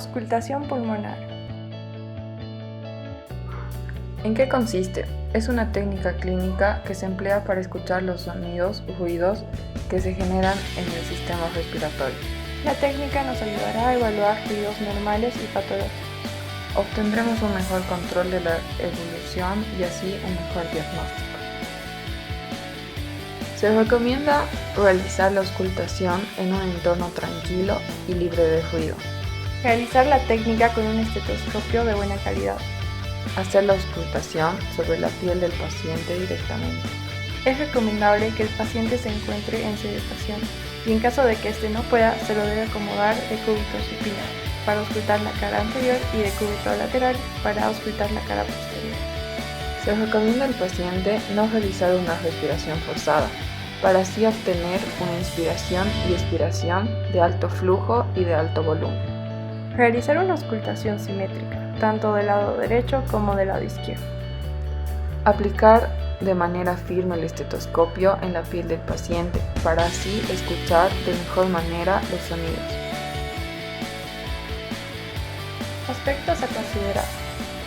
Auscultación pulmonar. ¿En qué consiste? Es una técnica clínica que se emplea para escuchar los sonidos o ruidos que se generan en el sistema respiratorio. La técnica nos ayudará a evaluar ruidos normales y patológicos. Obtendremos un mejor control de la evolución y así un mejor diagnóstico. Se recomienda realizar la auscultación en un entorno tranquilo y libre de ruido. Realizar la técnica con un estetoscopio de buena calidad. Hacer la auscultación sobre la piel del paciente directamente. Es recomendable que el paciente se encuentre en sedación y en caso de que éste no pueda, se lo debe acomodar de cúbito supino para auscultar la cara anterior y de cúbito lateral para auscultar la cara posterior. Se recomienda al paciente no realizar una respiración forzada, para así obtener una inspiración y expiración de alto flujo y de alto volumen. Realizar una auscultación simétrica, tanto del lado derecho como del lado izquierdo. Aplicar de manera firme el estetoscopio en la piel del paciente, para así escuchar de mejor manera los sonidos. Aspectos a considerar.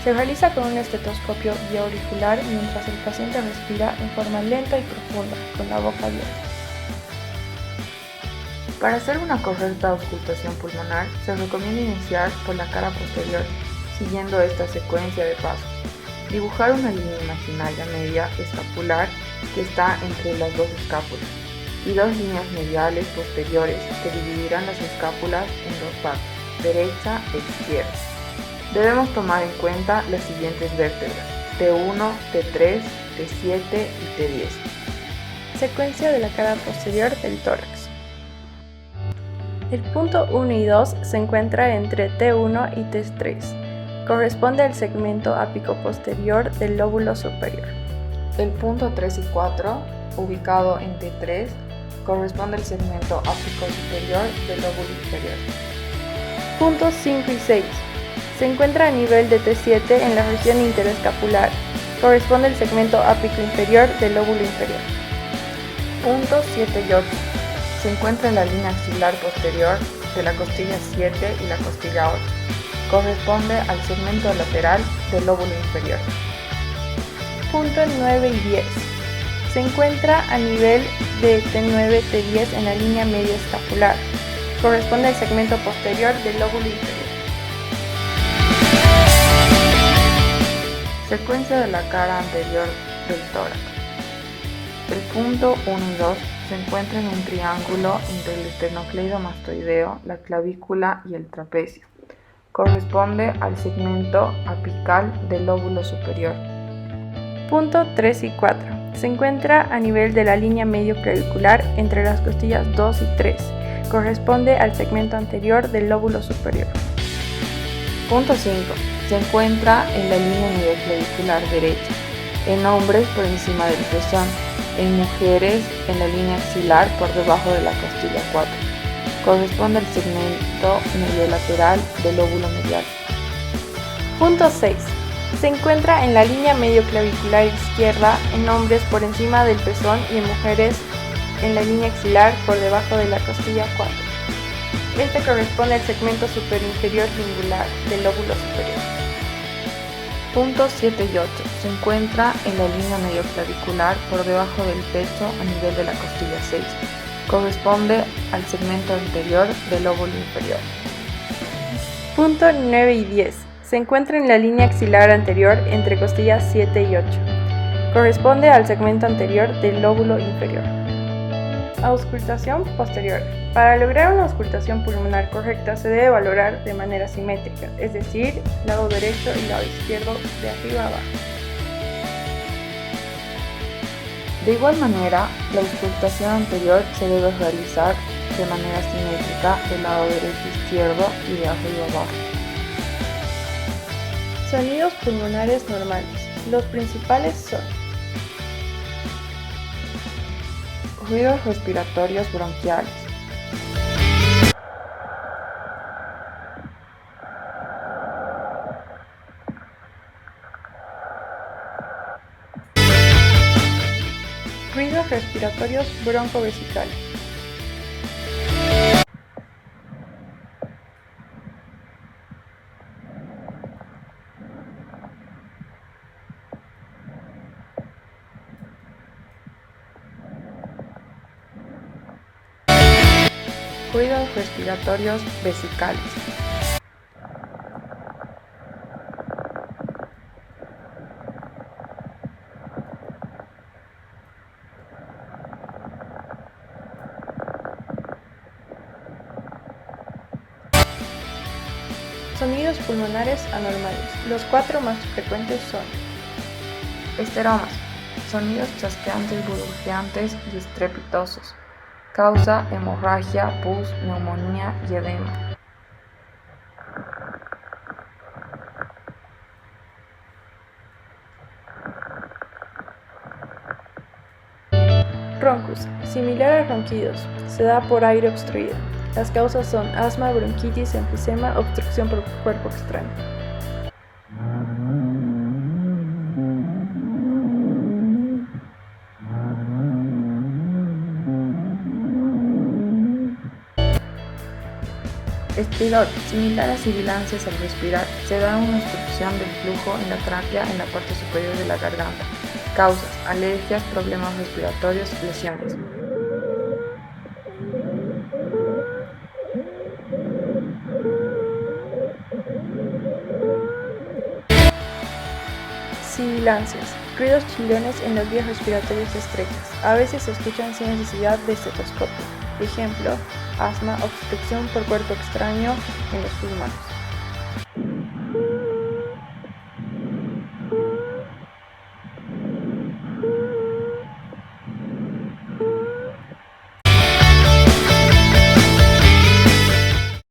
Se realiza con un estetoscopio biauricular mientras el paciente respira en forma lenta y profunda, con la boca abierta. Para hacer una correcta auscultación pulmonar, se recomienda iniciar por la cara posterior, siguiendo esta secuencia de pasos. Dibujar una línea imaginaria media escapular que está entre las dos escápulas y dos líneas mediales posteriores que dividirán las escápulas en dos partes, derecha e izquierda. Debemos tomar en cuenta las siguientes vértebras: T1, T3, T7 y T10. Secuencia de la cara posterior del tórax. El punto 1 y 2 se encuentra entre T1 y T3. Corresponde al segmento ápico posterior del lóbulo superior. El punto 3 y 4, ubicado en T3, corresponde al segmento ápico superior del lóbulo inferior. Puntos 5 y 6. Se encuentra a nivel de T7 en la región interescapular. Corresponde al segmento ápico inferior del lóbulo inferior. Puntos 7 y 8. Se encuentra en la línea axilar posterior de la costilla 7 y la costilla 8. Corresponde al segmento lateral del lóbulo inferior. Puntos 9 y 10. Se encuentra a nivel de T9, T10 en la línea media escapular. Corresponde al segmento posterior del lóbulo inferior. Secuencia de la cara anterior del tórax. El punto 1 y 2 se encuentra en un triángulo entre el esternocleidomastoideo, la clavícula y el trapecio. Corresponde al segmento apical del lóbulo superior. Punto 3 y 4. Se encuentra a nivel de la línea medio clavicular entre las costillas 2 y 3. Corresponde al segmento anterior del lóbulo superior. Punto 5. Se encuentra en la línea medioclavicular derecha, en hombres por encima del pezón, en mujeres en la línea axilar por debajo de la costilla 4. Corresponde al segmento mediolateral del lóbulo medial. Punto 6. Se encuentra en la línea medioclavicular izquierda en hombres por encima del pezón y en mujeres en la línea axilar por debajo de la costilla 4. Este corresponde al segmento superinferior lingular del lóbulo superior. Puntos 7 y 8. Se encuentra en la línea medioclavicular por debajo del pecho a nivel de la costilla 6. Corresponde al segmento anterior del lóbulo inferior. Punto 9 y 10. Se encuentra en la línea axilar anterior entre costillas 7 y 8. Corresponde al segmento anterior del lóbulo inferior. Auscultación posterior. Para lograr una auscultación pulmonar correcta se debe valorar de manera simétrica, es decir, lado derecho y lado izquierdo de arriba a abajo. De igual manera, la auscultación anterior se debe realizar de manera simétrica del lado derecho e izquierdo y de arriba a abajo. Sonidos pulmonares normales. Los principales son ruidos respiratorios bronquiales, ruidos respiratorios broncovesicales, Ruidos respiratorios vesicales. Sonidos pulmonares anormales. Los 4 más frecuentes son Esteromas. Sonidos chasqueantes, burbujeantes y estrepitosos. Causa hemorragia, pus, neumonía y edema. Roncus, similar a ronquidos, se da por aire obstruido. Las causas son asma, bronquitis, enfisema, obstrucción por cuerpo extraño. Estridor, similar a sibilancias al respirar, se da una obstrucción del flujo en la tráquea en la parte superior de la garganta. Causas: alergias, problemas respiratorios, lesiones. Sibilancias, ruidos chillones en las vías respiratorias estrechas. A veces se escuchan sin necesidad de estetoscopio. Ejemplo, asma, obstrucción por cuerpo extraño en los pulmones.